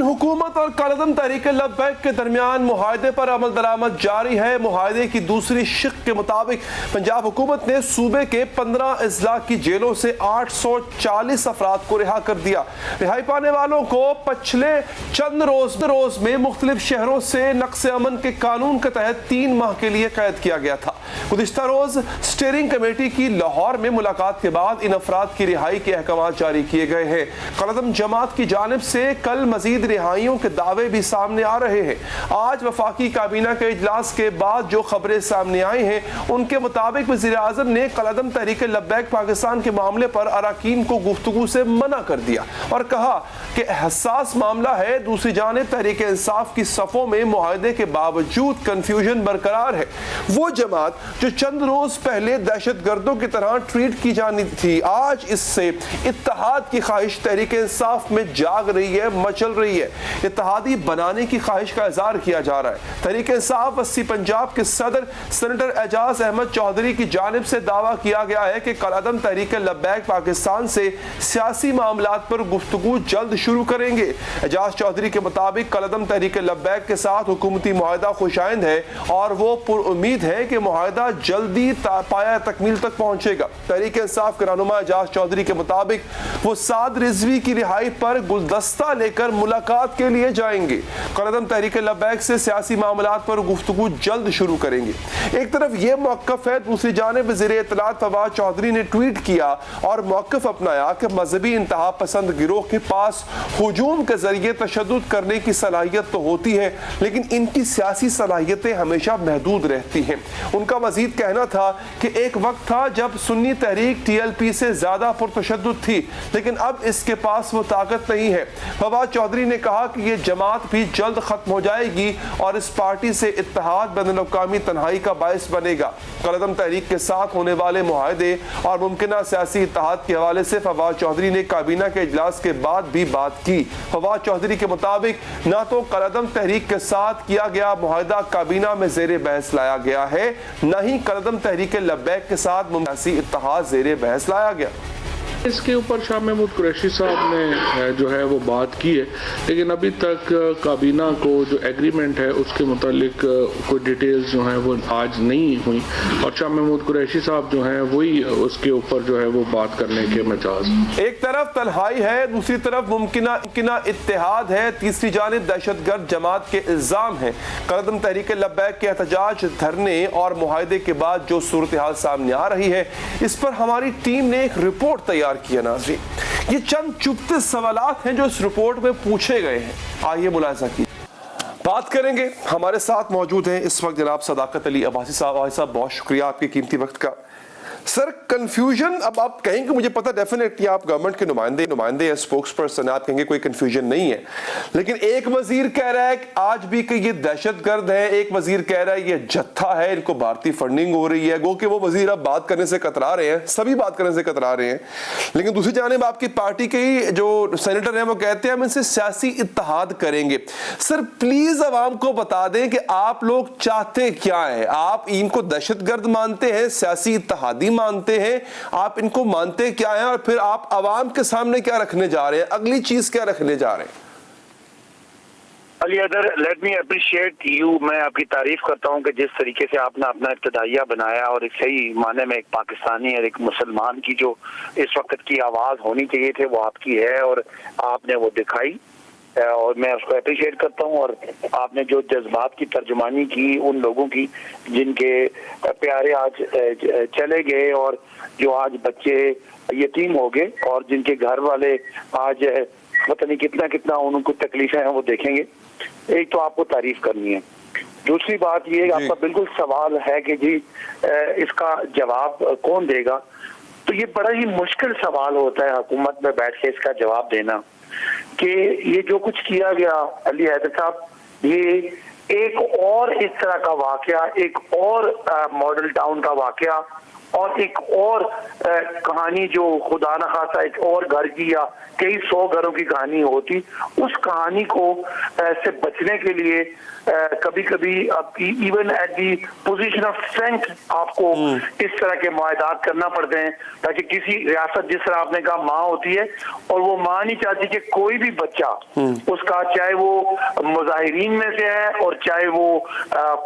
हुकूमत और कालदम तहरीक लब्बैक के दरमियान मुआहदे पर अमल दरामद जारी है। मुआहदे की दूसरी शिक के मुताबिक पंजाब हुकूमत ने सूबे के 15 अजला की जेलों से 840 अफराद को रिहा कर दिया। रिहाई पाने वालों को पिछले चंद रोज में मुख्तलिफ शहरों से नक्स अमन के कानून के तहत 3 माह के लिए कैद किया गया था। गुज़िश्ता रोज स्टीयरिंग कमेटी की लाहौर में मुलाकात के बाद इन अफराद की रिहाई के अहकाम जारी किए गए हैं। कालदम जमात की जानिब से कल मजीद रिहाइयों के दावे भी सामने आ रहे हैं। आज वफाकी काबीना के इजलास के बाद जो खबरें सामने आई हैं उनके मुताबिक वज़ीर-ए-आज़म ने कालदम तहरीक लब्बैक पाकिस्तान के मामले पर अरकान को गुफ्तगू से मना कर दिया और कहा कि हसास मामला है। दूसरी जानिब तहरीक इंसाफ की सफ़ों में मुआहदे के बावजूद कन्फ्यूजन बरकरार है। वो जमात जो चंद रोज पहले दहशत गर्दों की तरह ट्रीट की जानी थी, आज इससे इत्तेहाद की ख्वाहिश तहरीक इंसाफ में जाग रही है, मचल रही है। इत्तेहादी बनाने की ख्वाहिश का इज़हार किया जा रहा है। तहरीक इंसाफ वसी पंजाब के सदर सेनेटर एजाज अहमद चौधरी की जानिब से दावा किया गया है कि कालदम तहरीक लब्बैक पाकिस्तान से सियासी मामलात पर गुफ्तगू जल्द शुरू करेंगे। एजाज चौधरी के मुताबिक कालदम तहरीक लब्बैक के साथ हुकूमती मुआहदा खुशाइंद है और वो पुरुम्मीद है कि मुआहदा जल्दी पाया तकमील तक पहुंचेगा। तहरीक इंसाफ के रहनुमा एजाज चौधरी के मुताबिक वो साद रिजवी की रिहाई पर गुलदस्ता लेकर मुलाकात के लिए जाएंगे। कालदम तहरीक लब्बैक से सियासी मामलात पर गुफ्तगू जल्द शुरू करेंगे। एक तरफ ये मौक़िफ़ है, दूसरी जानिब वज़ीर इत्तलात फवाद चौधरी ने ट्वीट किया और मौक़िफ़ अपनाया कि मजहबी इंतहा पसंद गिरोह के पास हुजूम के जरिए तशद्दुद करने की सलाहियत तो होती है, लेकिन इनकी सियासी सलाहियतें हमेशा महदूद रहती हैं। उनका मजीद कहना था कि एक वक्त था जब सुन्नी तहरीक TLP से ज़्यादा पुरतशद्दुद थी, लेकिन अब इसके पास वो ताकत नहीं है। फवाद चौधरी ने कहा कि ये जमात भी जल्द खत्म हो जाएगी और इस पार्टी से इत्तेहाद बैनुल-अक़वामी तन्हाई का बायस बनेगा। कालदम तहरीक के साथ होने वाले मुआहदे और मुमकिना सियासी इत्तेहाद के हवाले से फवाद चौधरी ने काबीना के इजलास के बाद भी बात की। फवाद चौधरी के मुताबिक ना तो कालदम तहरीक के साथ किया गया मुआहदा काबीना में ज़ेरे बहस लाया गया है, न ही कालदम तहरीक लब्बैक के साथ सियासी इत्तेहाद ज़ेरे बहस लाया गया। इसके ऊपर शाह महमूद कुरैशी साहब ने जो है वो बात की है, लेकिन अभी तक काबीना को जो एग्रीमेंट है उसके मुतालिक कोई डिटेल्स जो हैं वो आज नहीं हुई और शाह महमूद कुरैशी साहब जो हैं वही उसके ऊपर जो है वो बात करने के मजाज। एक तरफ तन्हाई है, दूसरी तरफ मुमकिना इत्तेहाद है, तीसरी जानिब दहशतगर्द जमात के इल्ज़ाम है। कालदम तहरीक लब्बैक के एहतजाज, धरने और मुआहदे के बाद जो सूरत हाल सामने आ रही है, इस पर हमारी टीम ने एक रिपोर्ट तैयार किया। नाज़रीन, ये चंद चुभते सवालात हैं जो इस रिपोर्ट में पूछे गए हैं। आइए मुलाहिज़ा कीजिए। बात करेंगे, हमारे साथ मौजूद हैं इस वक्त जनाब सदाकत अली अब्बासी साहब। बहुत शुक्रिया आपके कीमती वक्त का। सर, कंफ्यूजन, अब आप कहेंगे, मुझे पता डेफिनेटली आप गवर्नमेंट के नुमाइंदे हैं, स्पोक्स पर्सन, आप कहेंगे कोई कंफ्यूजन नहीं है, लेकिन एक वजीर कह रहा है कि आज भी कि ये दहशतगर्द है, एक वजीर कह रहा है ये जत्था है, इनको भारतीय फंडिंग हो रही है। गो कि वो वजीर अब बात करने से कतरा रहे हैं, सभी बात करने से कतरा रहे हैं, लेकिन दूसरी जानिब आपकी पार्टी के ही जो सेनेटर हैं वो कहते हैं हम इनसे सियासी इत्तेहाद करेंगे। सर, प्लीज अवाम को बता दें कि आप लोग चाहते क्या है? आप इनको दहशतगर्द मानते हैं, सियासी इत्तेहादी मानते हैं, आप इनको मानते क्या हैं, और फिर आप अवाम के सामने क्या रखने जा रहे हैं, अगली चीज क्या रखने जा रहे हैं? Ali other, let me appreciate you. मैं आपकी तारीफ करता हूं कि जिस तरीके से आपने अपना इब्तिदाइया बनाया और एक सही माने में एक पाकिस्तानी और एक मुसलमान की जो इस वक्त की आवाज होनी चाहिए थे वो आपकी है और आपने वो दिखाई और मैं उसको अप्रिशिएट करता हूं। और आपने जो जज्बात की तर्जुमानी की उन लोगों की जिनके प्यारे आज चले गए और जो आज बच्चे यतीम हो गए और जिनके घर वाले आज पता नहीं कितना कितना उनको तकलीफें हैं वो देखेंगे। एक तो आपको तारीफ करनी है। दूसरी बात ये आपका बिल्कुल सवाल है कि जी इसका जवाब कौन देगा, तो ये बड़ा ही मुश्किल सवाल होता है हुकूमत में बैठ के इसका जवाब देना कि ये जो कुछ किया गया अली हैदर साहब, ये एक और इस तरह का वाकया, एक और मॉडल टाउन का वाकया اور ایک اور کہانی جو خدا نخواستہ ایک اور گھر کی یا کئی 100 گھروں کی کہانی ہوتی، اس کہانی کو سے بچنے کے لیے کبھی کبھی آپ کی even at the position of strength آپ کو اس طرح کے معاہدات کرنا پڑتے ہیں، تاکہ کسی ریاست، جس طرح آپ نے کہا ماں ہوتی ہے اور وہ ماں نہیں چاہتی کہ کوئی بھی بچہ اس کا، چاہے وہ مظاہرین میں سے ہے اور چاہے وہ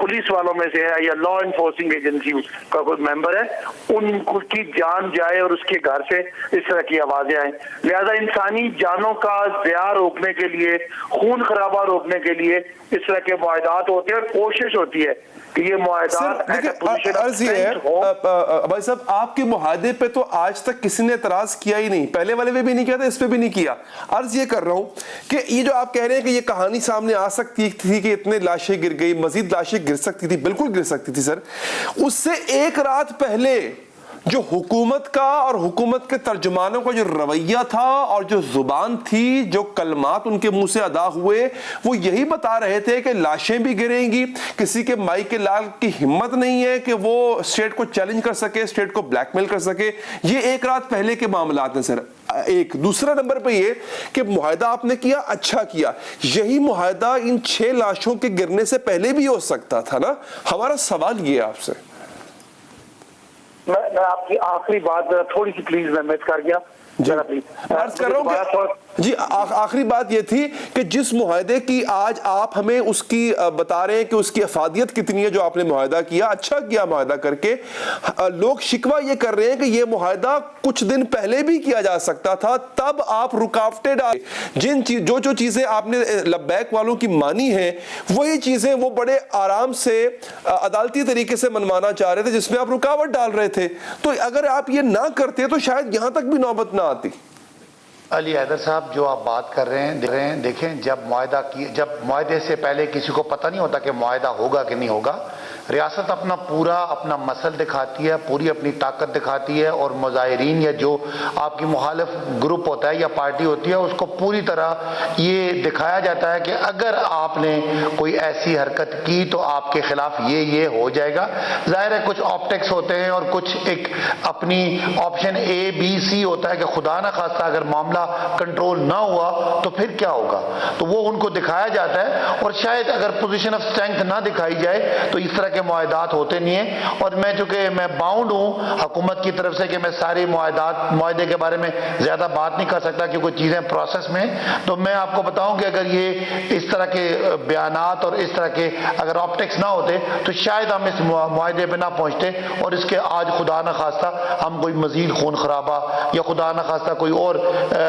پولیس والوں میں سے ہے یا لا انفورسنگ ایجنسی کا کوئی ممبر ہے، ان کی جان جائے اور اس کے گھر سے اس طرح کی آوازیں آئیں۔ لہذا انسانی جانوں کا ضیاع روکنے کے لیے، خون خرابہ روکنے کے لیے اس طرح کے معاہدات ہوتے ہیں، اور کوشش ہوتی ہے کہ یہ معاہدات عرض یہ ہے بھائی صاحب، آپ کے معاہدے پہ تو آج تک کسی نے اعتراض کیا ہی نہیں، پہلے والے پہ بھی نہیں کیا تھا، اس پہ بھی نہیں کیا۔ عرض یہ کر رہا ہوں کہ یہ جو آپ کہہ رہے ہیں کہ یہ کہانی سامنے آ سکتی تھی کہ اتنے لاشیں گر گئی، مزید لاشیں گر سکتی تھی، بالکل گر سکتی تھی سر۔ اس سے ایک رات پہلے جو حکومت کا اور حکومت کے ترجمانوں کا جو رویہ تھا اور جو زبان تھی، جو کلمات ان کے منہ سے ادا ہوئے، وہ یہی بتا رہے تھے کہ لاشیں بھی گریں گی، کسی کے مائی کے لال کی ہمت نہیں ہے کہ وہ اسٹیٹ کو چیلنج کر سکے، اسٹیٹ کو بلیک میل کر سکے۔ یہ ایک رات پہلے کے معاملات ہیں سر۔ ایک دوسرا نمبر پہ یہ کہ معاہدہ آپ نے کیا، اچھا کیا، یہی معاہدہ ان 6 لاشوں کے گرنے سے پہلے بھی ہو سکتا تھا نا۔ ہمارا سوال یہ ہے آپ سے، میں آپ کی آخری بات تھوڑی سی پلیز میں مس کر گیا، عرض کر رہا ہوں کہ جی آخری بات یہ تھی کہ جس معاہدے کی آج آپ ہمیں اس کی بتا رہے ہیں کہ اس کی افادیت کتنی ہے جو آپ نے معاہدہ کیا، اچھا کیا معاہدہ کر کے، لوگ شکوہ یہ کر رہے ہیں کہ یہ معاہدہ کچھ دن پہلے بھی کیا جا سکتا تھا، تب آپ رکاوٹیں ڈالیں، جو چیزیں آپ نے لبیک والوں کی مانی ہیں، وہی چیزیں وہ بڑے آرام سے عدالتی طریقے سے منوانا چاہ رہے تھے، جس میں آپ رکاوٹ ڈال رہے تھے۔ تو اگر آپ یہ نہ کرتے تو شاید یہاں تک بھی نوبت نہ آتی۔ علی حیدر صاحب، جو آپ بات کر رہے ہیں دیکھیں، جب معاہدے سے پہلے کسی کو پتہ نہیں ہوتا کہ معاہدہ ہوگا کہ نہیں ہوگا، ریاست اپنا مسل دکھاتی ہے، پوری اپنی طاقت دکھاتی ہے، اور مظاہرین یا جو آپ کی مخالف گروپ ہوتا ہے یا پارٹی ہوتی ہے، اس کو پوری طرح یہ دکھایا جاتا ہے کہ اگر آپ نے کوئی ایسی حرکت کی تو آپ کے خلاف یہ ہو جائے گا۔ ظاہر ہے کچھ آپٹکس ہوتے ہیں اور کچھ ایک اپنی آپشن A B C ہوتا ہے کہ خدا نہ خواستہ اگر معاملہ کنٹرول نہ ہوا تو پھر کیا ہوگا، تو وہ ان کو دکھایا جاتا ہے، اور شاید اگر پوزیشن آف اسٹرینتھ نہ دکھائی جائے تو اس طرح کے معاہدات ہوتے نہیں ہیں۔ اور چونکہ میں باؤنڈ ہوں حکومت کی طرف سے کہ میں سارے معاہدے کے بارے میں زیادہ بات نہیں کر سکتا کیونکہ چیزیں پروسیس میں، تو میں آپ کو بتاؤں کہ اگر یہ اس طرح کے بیانات اور اس طرح کے اگر آپٹکس نہ ہوتے تو شاید ہم اس معاہدے پہ نہ پہنچتے، اور اس کے آج خدا نہ خواستہ ہم کوئی مزید خون خرابہ یا خدا نہ خواستہ کوئی اور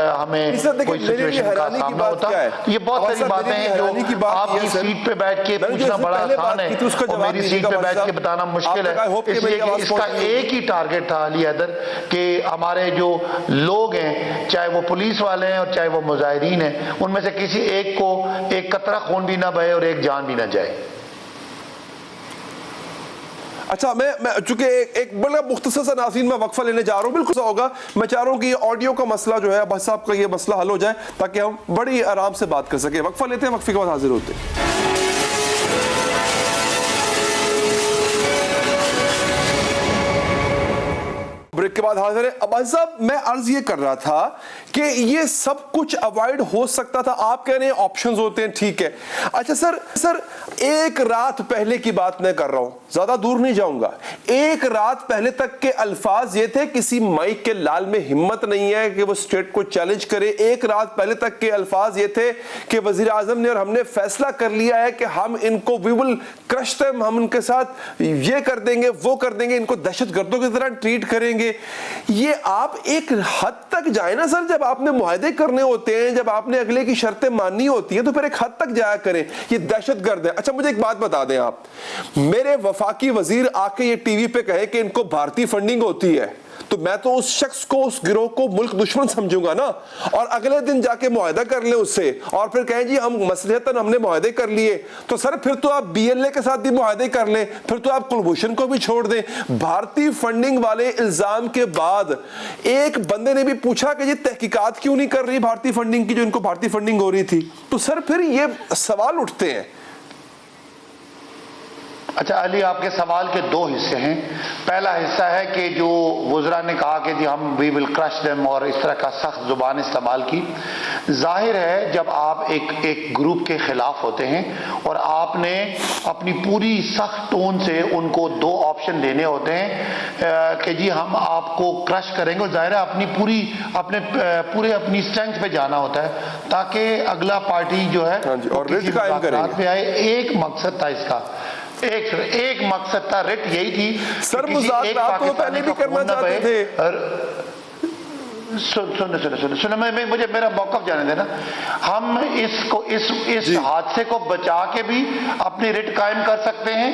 ہمیں کوئی سچویشن کا سامنا ہوتا۔ یہ بہت ساری باتیں ہیں جو آپ کی سیٹ پہ بیٹھ کے پوچھنا بڑا آسان ہے اور میری سیٹ پہ بیٹھ کے بتانا مشکل ہے، اس لیے کہ اس کا ایک ہی ٹارگٹ تھا علی حیدر کہ ہمارے جو لوگ ہیں، چاہے وہ پولیس والے ہیں اور چاہے وہ مظاہرین ہیں، ان میں سے کسی ایک کو ایک قطرہ خون بھی نہ بہے اور ایک جان بھی نہ جائے۔ اچھا، میں چونکہ ایک بڑا مختصر سا ناظرین میں وقفہ لینے جا رہا ہوں، بالکل ہوگا، میں چاہ رہا ہوں کہ یہ آڈیو کا مسئلہ جو ہے بس صاحب کا یہ مسئلہ حل ہو جائے تاکہ ہم بڑی آرام سے بات کر سکیں۔ وقفہ لیتے ہیں، وقفے کے بعد حاضر ہوتے ہیں۔ بریک کے بعد حاضر ہے۔ عباس صاحب، میں عرض یہ کر رہا تھا کہ یہ سب کچھ اوائڈ ہو سکتا تھا، آپ کہہ رہے ہیں آپشنز ہوتے ہیں، ٹھیک ہے۔ اچھا سر ایک رات پہلے کی بات میں کر رہا ہوں، زیادہ دور نہیں جاؤں گا۔ ایک رات پہلے تک کے الفاظ یہ تھے کسی مائک کے لال میں ہمت نہیں ہے کہ وہ اسٹیٹ کو چیلنج کرے۔ ایک رات پہلے تک کے الفاظ یہ تھے کہ وزیر اعظم نے اور ہم نے فیصلہ کر لیا ہے کہ ہم ان کو وی ول کرش دیم، ہم ان کے ساتھ یہ کر دیں گے، وہ کر دیں گے، ان کو دہشت گردوں کی طرح ٹریٹ کریں گے۔ یہ آپ ایک حد تک جائیں نا سر، جب آپ نے معاہدے کرنے ہوتے ہیں، جب آپ نے اگلے کی شرطیں ماننی ہوتی ہیں تو پھر ایک حد تک جایا کریں۔ یہ دہشت گرد ہے۔ اچھا، مجھے ایک بات بتا دیں، آپ میرے وفاقی وزیر آ کے یہ ٹی وی پہ کہے کہ ان کو بھارتی فنڈنگ ہوتی ہے تو میں تو اس شخص کو، اس گروہ کو ملک دشمن سمجھوں گا نا، اور اگلے دن جا کے معاہدہ کر لیں اس سے اور پھر کہیں جی ہم مصلحتاً ہم نے معاہدے کر لیے، تو سر پھر تو آپ بی ایل اے کے ساتھ بھی معاہدے کر لیں، پھر تو آپ کلبھوشن کو بھی چھوڑ دیں۔ بھارتی فنڈنگ والے الزام کے بعد ایک بندے نے بھی پوچھا کہ یہ تحقیقات کیوں نہیں کر رہی بھارتی فنڈنگ کی جو ان کو بھارتی فنڈنگ ہو رہی تھی، تو سر پھر یہ سوال اٹھتے ہیں۔ اچھا علی، آپ کے سوال کے دو حصے ہیں. پہلا حصہ ہے کہ جو وزراء نے کہا کہ جی ہم وی ول کرش دیم اور اس طرح کا سخت زبان استعمال کی. ظاہر ہے جب آپ ایک گروپ کے خلاف ہوتے ہیں اور آپ نے اپنی پوری سخت ٹون سے ان کو دو آپشن دینے ہوتے ہیں کہ جی ہم آپ کو کرش کریں گے، ظاہر ہے اپنی اسٹرینتھ پہ جانا ہوتا ہے تاکہ اگلا پارٹی جو ہے اور رٹ قائم کریں پہ آئے. ایک مقصد تھا اس کا، ایک مقصد تھا، رٹ یہی تھی. سر مذاکرات تو پہلے بھی کرنا چاہتے تھے. سن مجھے میرا موقف جانے دینا. ہم اس حادثے کو بچا کے بھی اپنی رٹ قائم کر سکتے ہیں،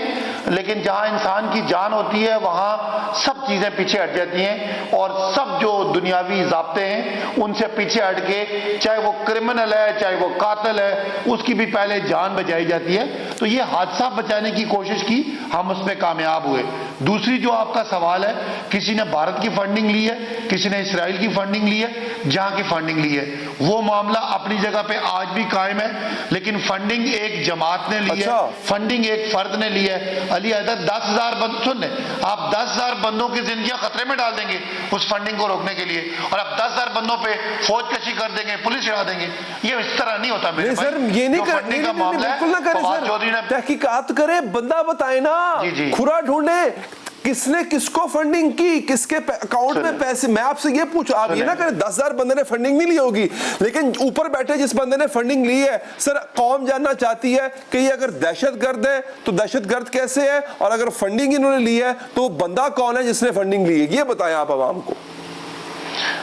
لیکن جہاں انسان کی جان ہوتی ہے وہاں سب چیزیں پیچھے ہٹ جاتی ہیں اور سب جو دنیاوی ضابطے ہیں ان سے پیچھے ہٹ کے، چاہے وہ کرمنل ہے چاہے وہ قاتل ہے، اس کی بھی پہلے جان بچائی جاتی ہے. تو یہ حادثہ بچانے کی کوشش کی، ہم اس میں کامیاب ہوئے. دوسری جو آپ کا سوال ہے، کسی نے بھارت کی فنڈنگ لی ہے، کسی نے اسرائیل کی فنڈنگ لی ہے، جہاں کی فنڈنگ لی ہے، وہ معاملہ اپنی جگہ پہ آج بھی قائم ہے. لیکن فنڈنگ ایک جماعت نے لی ہے، فنڈنگ ایک فرد نے لی ہے. علی حیدر 10,000 بند، سن لیں آپ، 10,000 بندوں کی زندگیاں خطرے میں ڈال دیں گے اس فنڈنگ کو روکنے کے لیے، اور آپ 10,000 بندوں پہ فوج کشی کر دیں گے، پولیس چڑھا دیں گے. یہ اس طرح نہیں ہوتا میرے سر. یہ نہیں فنڈنگ کا معاملہ ہے. فواد چودھری نے تحقیقات کرے، بندہ بتائے نا، کھرا ڈھونڈے کس نے کس کو فنڈنگ کی، کس کے اکاؤنٹ میں پیسے. میں آپ سے یہ پوچھو، آپ یہ نہ کریں 10,000 بندے نے فنڈنگ نہیں لی ہوگی، لیکن اوپر بیٹھے جس بندے نے فنڈنگ لی ہے، سر قوم جاننا چاہتی ہے کہ یہ اگر دہشت گرد ہے تو دہشت گرد کیسے ہے، اور اگر فنڈنگ انہوں نے لی ہے تو بندہ کون ہے جس نے فنڈنگ لی ہے. یہ بتائیں آپ عوام کو.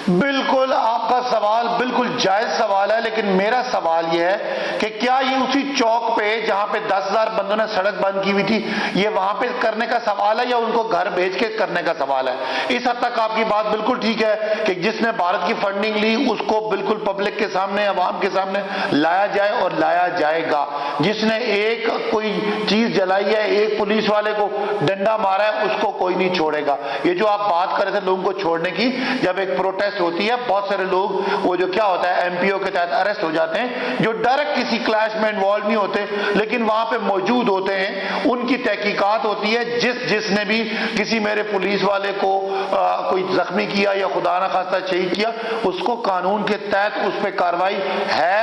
بالکل آپ کا سوال بالکل جائز سوال ہے، لیکن میرا سوال یہ ہے کہ کیا یہ اسی چوک پہ جہاں پہ 10,000 بندوں نے سڑک بند کی ہوئی تھی، یہ وہاں پہ کرنے کا سوال ہے یا ان کو گھر بھیج کے کرنے کا سوال ہے؟ اس حد تک آپ کی بات بالکل ٹھیک ہے کہ جس نے بھارت کی فنڈنگ لی اس کو بالکل پبلک کے سامنے، عوام کے سامنے لایا جائے اور لایا جائے گا. جس نے ایک کوئی چیز جلائی ہے، ایک پولیس والے کو ڈنڈا مارا ہے، اس کو کوئی نہیں چھوڑے گا. یہ جو آپ بات کر رہے تھے لوگوں کو چھوڑنے کی، جب ایک پروٹیسٹ ہوتی ہے بہت سارے لوگ وہ جو کیا ہوتا ہے ایم پی او کے تحت اریسٹ ہو جاتے ہیں، جو ڈائریکٹ کسی کلیش میں انوالو نہیں ہوتے لیکن وہاں پہ موجود ہوتے ہیں. ان کی تحقیقات ہوتی ہے. جس نے بھی کسی میرے پولیس والے کو کوئی زخمی کیا یا خدا نہ خواستہ شہید کیا، اس کو قانون کے تحت اس پہ کارروائی ہے،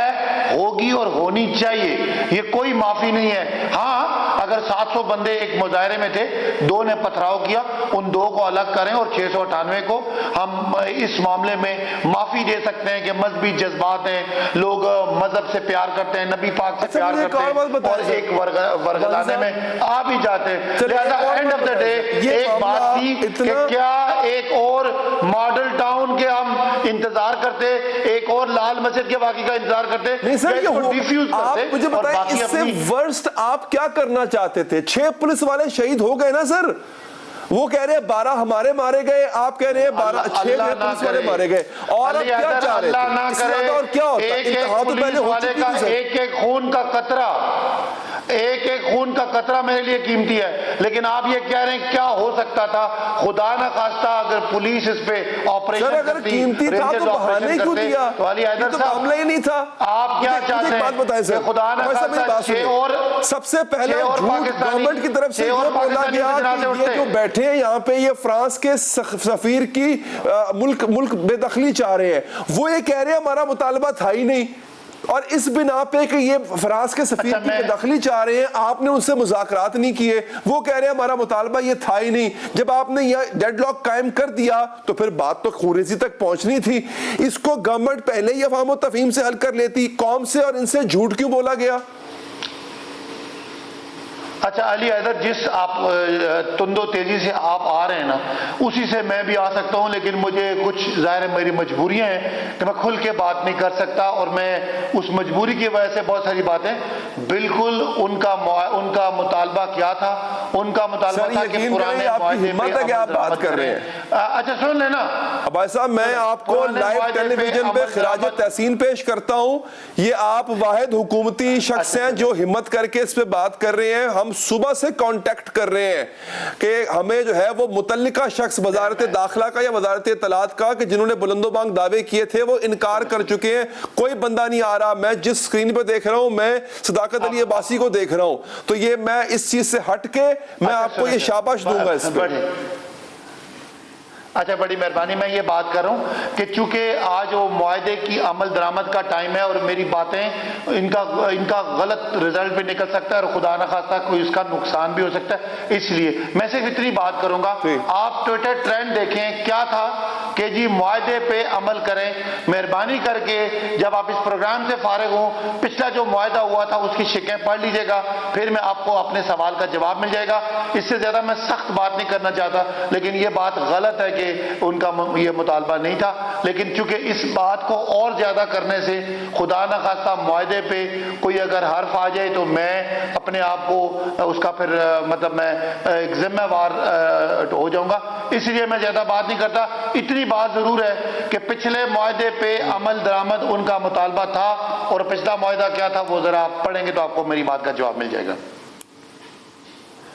ہوگی اور ہونی چاہیے. یہ کوئی معافی نہیں ہے. ہاں اگر 700 بندے ایک مظاہرے میں تھے، 2 نے پتھراؤ کیا، ان 2 کو الگ کریں اور 698 کو ہم اس معاملے میں معافی دے سکتے ہیں کہ مذہبی جذبات ہیں، لوگ مذہب سے پیار کرتے ہیں، نبی پاک سے پیار کرتے ہیں اور ایک ورگلانے میں آ بھی جاتے ہیں. لہذا اینڈ آف دا ڈے ایک بات تھی کہ کیا ایک اور ماڈل ٹاؤن کے ہم انتظار کرتے، ایک اور لال مسجد کے واقعے کا انتظار کرتے، آپ مجھے بتائیں اس سے ورسٹ آپ کیا کرنا چاہتے تھے؟ 6 پولیس والے شہید ہو گئے نا سر، وہ کہہ رہے ہیں 12 ہمارے مارے گئے، آپ کہہ رہے ہیں 6 پولیس والے مارے گئے. اور آپ کیا چاہ رہے تھے؟ اس سے اور کیا ہوتا ہے؟ انتہا تو پہلے ہو چکی تھی سر. ایک خون کا قطرہ، ایک خون کا قطرہ میرے لیے قیمتی ہے. لیکن آپ یہ کہہ رہے ہیں کیا ہو سکتا تھا، خدا نہ خواستہ اگر پولیس اس پہ آپریشن سر اگر قیمتی تھا تو بہانے کیوں دیا؟ تو علی حیدر صاحب معاملہ ہی نہیں تھا. آپ کیا چاہتے ہیں؟ بات بتائیں سر، خدا نہ خواستہ اور سب سے پہلے جھوٹ گورنمنٹ کی طرف سے یہ بولا گیا کہ یہ جو بیٹھے ہیں یہاں پہ یہ فرانس کے سفیر کی ملک بے دخلی چاہ رہے ہیں. وہ یہ کہہ رہے ہیں ہمارا مطالبہ تھا ہی نہیں، اور اس بنا پہ کہ یہ فرانس کے سفیر کی بے دخلی چاہ رہے ہیں، آپ نے ان سے مذاکرات نہیں کیے. وہ کہہ رہے ہیں ہمارا مطالبہ یہ تھا ہی نہیں. جب آپ نے یہ ڈیڈ لاک قائم کر دیا تو پھر بات تو خونریزی تک پہنچنی تھی. اس کو گورنمنٹ پہلے ہی افہام و تفہیم سے حل کر لیتی. قوم سے اور ان سے جھوٹ کیوں بولا گیا؟ اچھا علی حیدر، جس آپ تند و تیزی سے آپ آ رہے ہیں نا، اسی سے میں بھی آ سکتا ہوں، لیکن مجھے کچھ ظاہر میری مجبوریاں ہیں کہ میں کھل کے بات نہیں کر سکتا، اور میں اس مجبوری کی وجہ سے بہت ساری باتیں بالکل ان کا مطالبہ کیا تھا، ان کا مطالبہ تھا کہ پرانے معاہدے پہ آپ بات کر رہے ہیں. اچھا سن لینا عباس صاحب، میں آپ کو لائیو ٹیلی ویژن پہ خراج تحسین پیش کرتا ہوں. یہ آپ واحد حکومتی شخص ہیں جو ہمت کر کے اس پہ بات کر رہے ہیں. ہم صبح سے کانٹیکٹ کر رہے ہیں کہ ہمیں جو ہے وہ متعلقہ شخص وزارت داخلہ کا یا وزارت اطلاعات کا کہ جنہوں نے بلند و بانگ دعوے کیے تھے وہ انکار کر چکے ہیں. کوئی بندہ نہیں آ رہا. میں جس سکرین پہ دیکھ رہا ہوں میں صداقت علی عباسی کو دیکھ رہا ہوں. تو یہ میں اس چیز سے ہٹ کے میں آپ کو یہ شاباش دوں گا اس پہ. اچھا بڑی مہربانی. میں یہ بات کر رہا ہوں کہ چونکہ آج وہ معاہدے کی عمل درآمد کا ٹائم ہے اور میری باتیں ان کا غلط رزلٹ بھی نکل سکتا ہے اور خدا نہ خواستہ کوئی اس کا نقصان بھی ہو سکتا ہے. اس لیے میں صرف اتنی بات کروں گا. آپ ٹویٹر ٹرینڈ دیکھیں کیا تھا کہ جی معاہدے پہ عمل کریں. مہربانی کر کے جب آپ اس پروگرام سے فارغ ہوں پچھلا جو معاہدہ ہوا تھا اس کی شکیں پڑھ لیجئے گا, پھر میں آپ کو اپنے سوال کا جواب مل جائے گا. اس سے زیادہ میں سخت بات نہیں کرنا چاہتا, لیکن یہ بات غلط ہے کہ ان کا یہ مطالبہ نہیں تھا. لیکن چونکہ اس بات کو اور زیادہ کرنے سے خدا نہ خواستہ معاہدے پہ کوئی اگر حرف آ جائے تو میں اپنے آپ کو اس کا پھر مطلب میں ایک ذمہ وار ہو جاؤں گا. اس لیے میں زیادہ بات نہیں کرتا. اتنی بات ضرور ہے کہ پچھلے معاہدے پہ عمل درآمد ان کا مطالبہ تھا, اور پچھلا معاہدہ کیا تھا وہ ذرا آپ پڑھیں گے تو آپ کو میری بات کا جواب مل جائے گا.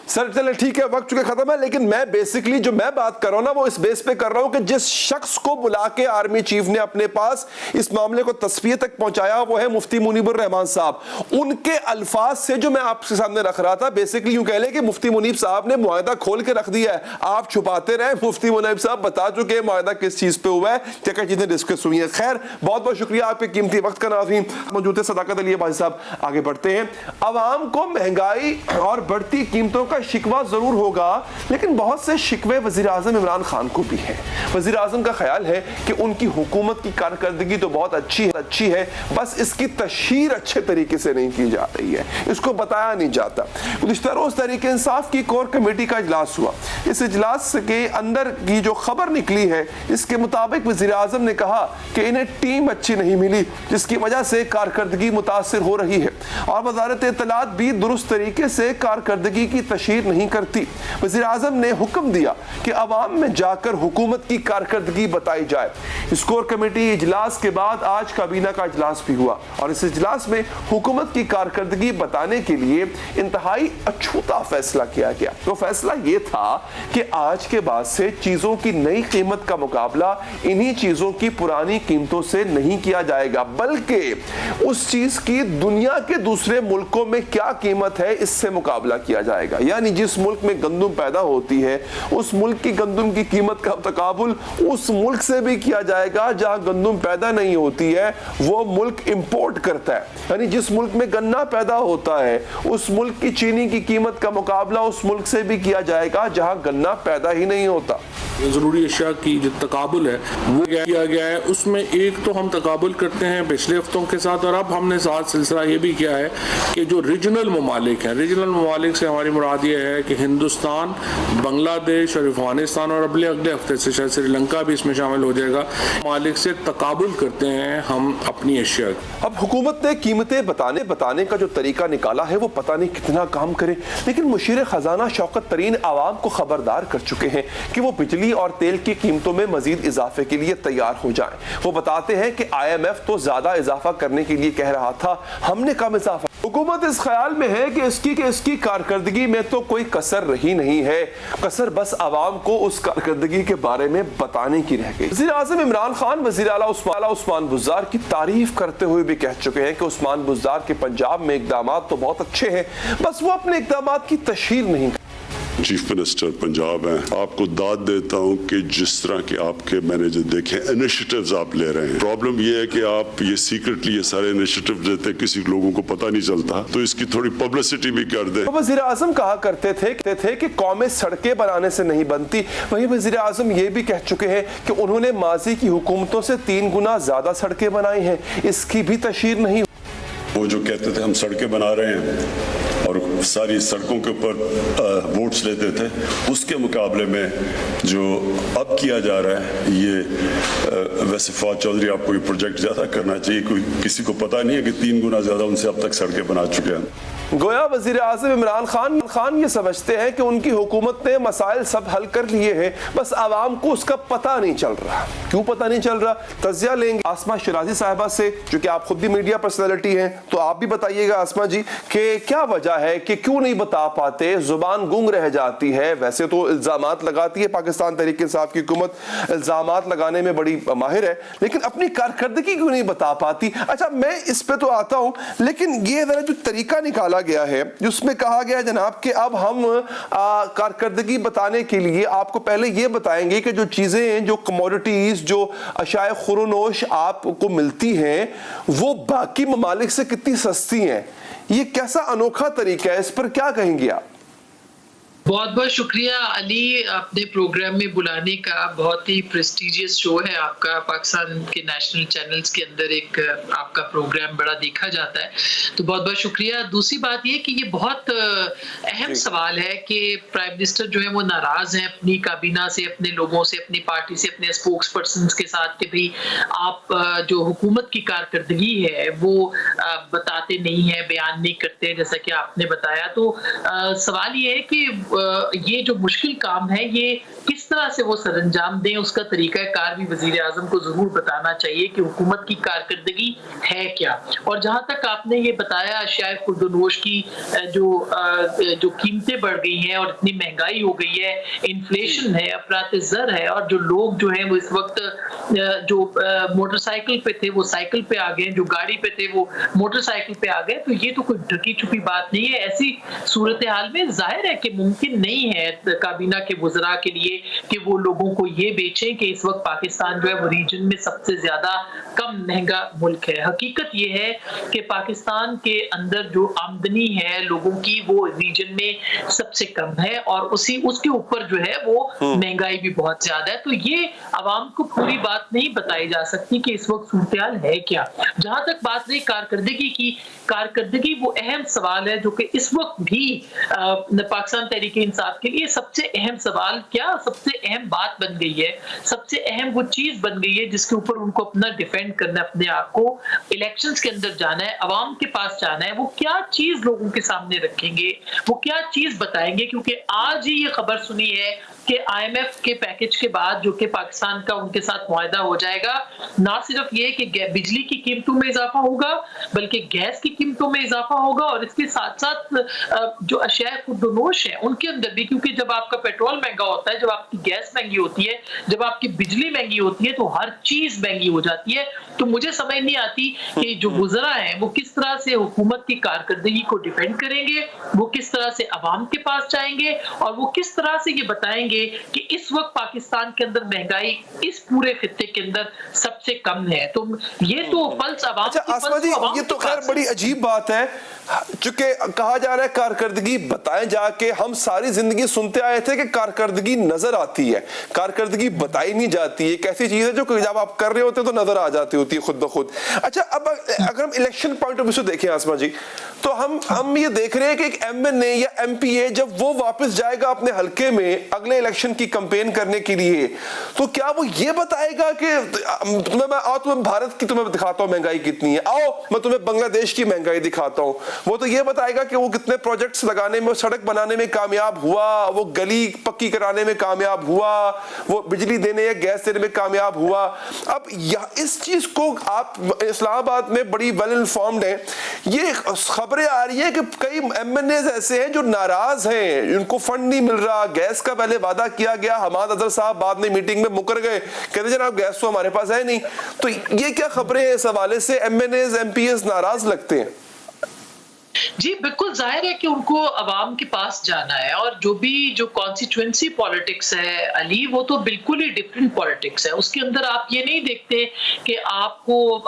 سر چلے ٹھیک ہے, وقت چونکہ ختم ہے, لیکن میں بیسکلی جو میں بات کر رہا ہوں نا وہ اس بیس پہ کر رہا ہوں کہ جس شخص کو بلا کے آرمی چیف نے اپنے پاس اس معاملے کو تصفیہ تک پہنچایا وہ ہے مفتی منیب الرحمان صاحب. ان کے الفاظ سے جو میں آپ کے سامنے رکھ رہا تھا, بیسکلی یوں کہہ لیں کہ مفتی منیب صاحب نے معاہدہ کھول کے رکھ دیا ہے. آپ چھپاتے رہے, مفتی منیب صاحب بتا چکے ہیں معاہدہ کس چیز پہ ہوا ہے, کیا چیزیں ڈسکس ہوئی ہیں. خیر بہت بہت شکریہ آپ کے قیمتی وقت کا. ناظرین موجود ہے صداقت علی عباسی صاحب, آگے بڑھتے ہیں. عوام کو مہنگائی اور بڑھتی قیمتوں کا شکوہ ضرور ہوگا, لیکن بہت سے شکوے وزیر اعظم عمران خان کو بھی ہیں. وزیر اعظم کا خیال ہے کہ ان کی حکومت کی کارکردگی تو بہت اچھی ہے, بس اس کی تشہیر اچھے طریقے سے نہیں کی جا رہی ہے, اس کو بتایا نہیں جاتا. گزشتہ روز تحریک انصاف کی کور کمیٹی کا اجلاس ہوا. اس اجلاس کے اندر کی جو خبر نکلی ہے اس کے مطابق وزیر اعظم نے کہا کہ انہیں ٹیم اچھی نہیں ملی جس کی وجہ سے کارکردگی متاثر ہو رہی ہے, اور وزارت اطلاعات بھی درست طریقے سے کارکردگی کی تشہیر نہیں کرتی. وزیر اعظم نے حکم دیا کہ عوام میں جا کر حکومت کی کارکردگی بتائی جائے. اس کور کمیٹی اجلاس کے بعد آج کابینہ کا اجلاس بھی ہوا, اور اس اجلاس میں حکومت کی کارکردگی بتانے کے لیے انتہائی اچھوتا فیصلہ کیا گیا. وہ فیصلہ یہ تھا کہ آج کے بعد سے چیزوں کی نئی قیمت کا مقابلہ انہی چیزوں کی پرانی قیمتوں سے نہیں کیا جائے گا, بلکہ اس چیز کی دنیا کے دوسرے ملکوں میں کیا قیمت ہے اس سے مقابلہ کیا جائے گا. یعنی جس ملک میں گندم پیدا ہوتی ہے اس ملک کی گندم کی قیمت کا تقابل اس ملک سے بھی کیا جائے گا جہاں گندم پیدا نہیں ہوتی ہے, وہ ملک امپورٹ کرتا ہے. یعنی جس ملک میں گنا پیدا ہوتا ہے اس ملک کی چینی کی قیمت کا مقابلہ اس ملک سے بھی کیا جائے گا جہاں گنا پیدا ہی نہیں ہوتا. ضروری اشیاء کی جو تقابل ہے وہ کیا گیا ہے. اس میں ایک تو ہم تقابل کرتے ہیں پچھلے ہفتوں کے ساتھ, اور اب ہم نے ساتھ سلسلہ یہ بھی کیا ہے کہ جو ریجنل ممالک ہیں, ریجنل ممالک سے ہماری مراد یہ ہے کہ ہندوستان, بنگلہ دیش اور افغانستان, اور اگلے ہفتے سے شاید سری لنکا بھی اس میں شامل ہو جائے گا, ممالک سے تقابل کرتے ہیں ہم اپنی اشیاء. اب حکومت نے قیمتیں بتانے کا جو طریقہ نکالا ہے وہ پتہ نہیں کتنا کام کرے, لیکن مشیر خزانہ شوکت ترین عوام کو خبردار کر چکے ہیں کہ وہ بجلی اور تیل کی قیمتوں میں مزید اضافے کے لیے تیار ہو جائیں. وہ بتاتے ہیں کہ IMF تو زیادہ اضافہ کرنے کے لیے کہہ رہا تھا, ہم نے کم اضافہ. حکومت اس خیال میں ہے کہ اس کی کارکردگی میں تو کوئی کسر رہی نہیں ہے, کسر بس عوام کو اس کارکردگی کے بارے میں بتانے کی رہ گئی. وزیر اعظم عمران خان وزیر اعلیٰ عثمان بزدار کی تعریف کرتے ہوئے بھی کہہ چکے ہیں کہ عثمان بزدار کے پنجاب میں اقدامات تو بہت اچھے ہیں, بس وہ اپنے اقدامات کی تشہیر نہیں کرتے. چیف منسٹر پنجاب ہیں, آپ کو داد دیتا ہوں کہ جس طرح کے آپ کے میں نے جو دیکھیں انیشیٹیوز آپ لے رہے ہیں. پرابلم یہ ہے کہ آپ یہ سیکرٹلی یہ سارے انیشیٹیو دیتے کسی لوگوں کو پتہ نہیں چلتا, تو اس کی تھوڑی پبلسٹی بھی کر دیں. وزیر اعظم کہا کرتے تھے کہ قومیں سڑکیں بنانے سے نہیں بنتی. وہیں وزیر اعظم یہ بھی کہہ چکے ہیں کہ انہوں نے ماضی کی حکومتوں سے 3 گنا زیادہ سڑکیں بنائی ہیں, اس کی بھی تشہیر نہیں. وہ جو کہتے تھے ہم سڑکیں بنا رہے ہیں اور ساری سڑکوں کے اوپر ووٹس لیتے تھے, اس کے مقابلے میں جو اب کیا جا رہا ہے یہ ویسے فواد چودھری آپ کو یہ پروجیکٹ زیادہ کرنا چاہیے, کوئی کسی کو پتہ نہیں ہے کہ 3 گنا زیادہ ان سے اب تک سڑکیں بنا چکے ہیں. गोया वजीर आज़म इमरान खान ये समझते हैं कि उनकी हुकूमत ने मसाइल सब हल कर लिए हैं, बस आवाम को उसका पता नहीं चल रहा। क्यों पता नहीं चल रहा, तज़िया लेंगे आसमा शिराजी साहिबा से, जो कि आप खुद भी मीडिया पर्सनैलिटी हैं, तो आप भी बताइएगा आसमा जी कि क्या वजह है कि क्यों नहीं बता पाते, जुबान गुंग रह जाती है। वैसे तो इल्ज़ामात लगाती है पाकिस्तान तहरीक इंसाफ की हुकूमत, इल्ज़ामात लगाने में बड़ी माहिर है, लेकिन अपनी कारकर्दगी क्यों नहीं बता पाती। अच्छा, मैं इस पे तो आता हूँ, लेकिन ये ज़रा जो तरीका निकाला गया है जिसमें कहा गया है जनाब कि अब हम कारकर्दगी बताने के लिए आपको पहले ये बताएंगे कि जो चीज़ें, जो कमोडिटीज़, जो अशाए खुरोनोश आपको मिलती हैं वो बाकी ममालिक से कितनी सस्ती हैं। ये कैसा अनोखा तरीका है, इस पर क्या कहेंगे आप? बहुत बहुत शुक्रिया अली, अपने प्रोग्राम में बुलाने का। बहुत ही प्रेस्टिजियस शो है आपका, पाकिस्तान के नेशनल चैनल्स के अंदर एक आपका प्रोग्राम बड़ा देखा जाता है, तो बहुत बहुत शुक्रिया। दूसरी बात ये कि ये बहुत अहम सवाल है कि प्राइम मिनिस्टर जो है वो नाराज हैं अपनी काबीना से, अपने लोगों से, अपनी पार्टी से, अपने स्पोक्स पर्सन के साथ कि भाई आप जो हुकूमत की कारकर्दगी है वो बताते नहीं है, बयान नहीं करते, जैसा कि आपने बताया। तो सवाल ये है कि ये जो मुश्किल काम है ये किस तरह से वो सरअंजाम दें, उसका तरीका कार भी वजीर आजम को जरूर बताना चाहिए कि हुकूमत की कारकर्दगी है क्या। और जहां तक आपने ये बताया अशियाए खुर्दनोश की जो कीमतें बढ़ गई हैं और इतनी महंगाई हो गई है, इन्फ्लेशन है, अफरात ज़र है, और जो लोग जो हैं वो इस वक्त जो मोटरसाइकिल पे थे वो साइकिल पे आ गए, जो गाड़ी पे थे वो मोटरसाइकिल पे आ गए, तो ये तो कोई ढकी छुपी बात नहीं है। ऐसी सूरत हाल में जाहिर है कि मुमकिन नहीं है काबीना के वज़रा के लिए कि वो लोगों को ये बेचें कि इस वक्त पाकिस्तान जो है वो रीजन में सबसे ज्यादा कम महंगा मुल्क है। हकीकत ये है कि पाकिस्तान के अंदर जो आमदनी है लोगों की वो रीजन में सबसे कम है, और उसके ऊपर जो है वो महंगाई भी बहुत ज्यादा है। तो ये आवाम को पूरी बात नहीं बताई जा सकती कि इस वक्त सूरत-ए-हाल है क्या। जहां तक बात रही कारकर्दगी की, कारकर्दगी वो अहम सवाल है जो कि इस वक्त भी पाकिस्तान तहरीक इंसाफ के लिए सबसे अहम सवाल, क्या सबसे अहम बात बन गई है, सबसे अहम वो चीज बन गई है जिसके ऊपर उनको अपना डिफेंड करना, अपने आप को इलेक्शंस के अंदर जाना है, अवाम के पास जाना है। वो क्या चीज लोगों के सामने रखेंगे, वो क्या चीज बताएंगे, क्योंकि आज ही ये खबर सुनी है कि IMF के पैकेज के बाद जो कि पाकिस्तान का उनके साथ मुआहदा हो जाएगा, ना सिर्फ ये कि बिजली की कीमतों में इजाफा होगा बल्कि गैस की कीमतों में इजाफा होगा, और इसके साथ साथ जो अशियाए खुर्दनोश है उनके अंदर भी, क्योंकि जब आपका पेट्रोल महंगा होता है, जब आपकी गैस महंगी होती है, जब आपकी बिजली महंगी होती है, तो हर चीज महंगी हो जाती है। तो मुझे समझ नहीं आती कि जो गुजरा है वो किस तरह से हुकूमत की कारकर्दगी को डिफेंड करेंगे, वो किस तरह से अवाम के पास जाएंगे, और वो किस तरह से ये बताएंगे कि इस वक्त पाकिस्तान के अंदर महंगाई इस पूरे खित्ते के अंदर सबसे कम है। तो ये तो पल्स अवाम की, आसमा जी, ये तो खैर बड़ी अजीब बात है, चूंकि कहा जा रहा है कारकर्दगी बताएं जाके। हम सारी जिंदगी सुनते आए थे कि कारकर्दगी नजर आती है, कारकर्दगी बताई नहीं जाती है। एक ऐसी चीज है जो जब आप कर रहे होते तो नजर आ जाती होती है खुद ब खुद। अच्छा, अब अगर हम इलेक्शन पॉइंट ऑफ व्यू से देखें आसमा जी, तो हम ये देख रहे हैं कि एक MNA या MPA जब वो वापस जाएगा अपने हल्के में अगले इलेक्शन की कैंपेन करने के लिए, तो क्या वो ये बताएगा कि तुम्हें भारत की तुम्हें दिखाता हूं महंगाई कितनी है, आओ मैं तुम्हें बांग्लादेश की महंगाई दिखाता हूं। वो तो ये बताएगा कि वो कितने प्रोजेक्ट्स लगाने में, सड़क बनाने में कामयाब हुआ, वो गली पक्की कराने में कामयाब हुआ, वो बिजली देने या गैस देने में कामयाब हुआ। अब इस चीज को आप इस्लामाबाद में बड़ी वेल इन्फॉर्म्ड है, ये खबरें आ रही है कि कई MNAs ऐसे हैं जो नाराज हैं, उनको फंड नहीं मिल रहा। गैस का पहले वादा किया गया, हमाद अजहर साहब बाद में मीटिंग में मुकर गए, कहते जनाब गैस तो हमारे पास है नहीं। तो ये क्या खबरें हैं, इस हवाले से MNAs MPAs नाराज लगते हैं? जी बिल्कुल, जाहिर है कि उनको अवाम के पास जाना है, और जो कॉन्स्टिट्यूएंसी पॉलिटिक्स है अली, वो तो बिल्कुल ही डिफरेंट पॉलिटिक्स है। उसके अंदर आप ये नहीं देखते कि आपको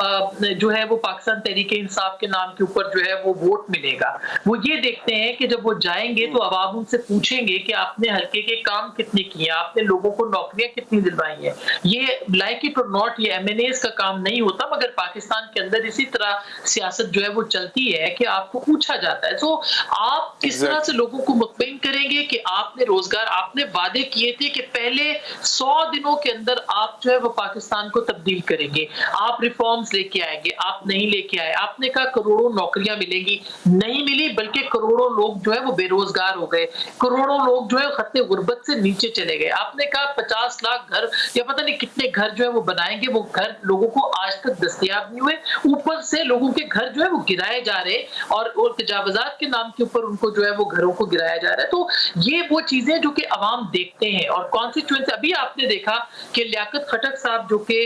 जो है वो पाकिस्तान तहरीक इंसाफ के नाम के ऊपर जो है वो वोट मिलेगा। वो ये देखते हैं कि जब वो जाएंगे तो अवाम उनसे पूछेंगे कि आपने हल्के के काम कितने किए, आपने लोगों को नौकरियां कितनी दिलवाई हैं। ये लाइक इट और नॉट, ये MNAs का काम नहीं होता, मगर पाकिस्तान के अंदर इसी तरह सियासत जो है वो चलती है कि आपको पूछा जाता है। तो आप किस तरह से लोगों को मुतमईन करेंगे कि आपने रोजगार, आपने वादे किए थे कि पहले 100 दिनों के अंदर आप जो है वो पाकिस्तान को तब्दील करेंगे, आप रिफॉर्म्स लेके आएंगे, आप नहीं लेके आए। आपने कहा करोड़ों नौकरियां मिलेंगी, नहीं मिली, बल्कि करोड़ों लोग जो है वो बेरोजगार हो गए, करोड़ों लोग जो है खत्ते गुर्बत से नीचे चले गए। आपने कहा 50 लाख घर या पता नहीं कितने घर जो है वो बनाएंगे, वो घर लोगों को आज तक दस्तयाब नहीं हुए, ऊपर से लोगों के घर जो है वो गिराए जा रहे और तजावुजात के नाम के ऊपर उनको जो है वो घरों को गिराया जा रहा है। तो ये वो चीजें जो कि अवाम देखते हैं और कॉन्स्टिट्यूएंसी। अभी आपने देखा कि लियाकत खटक साहब जो कि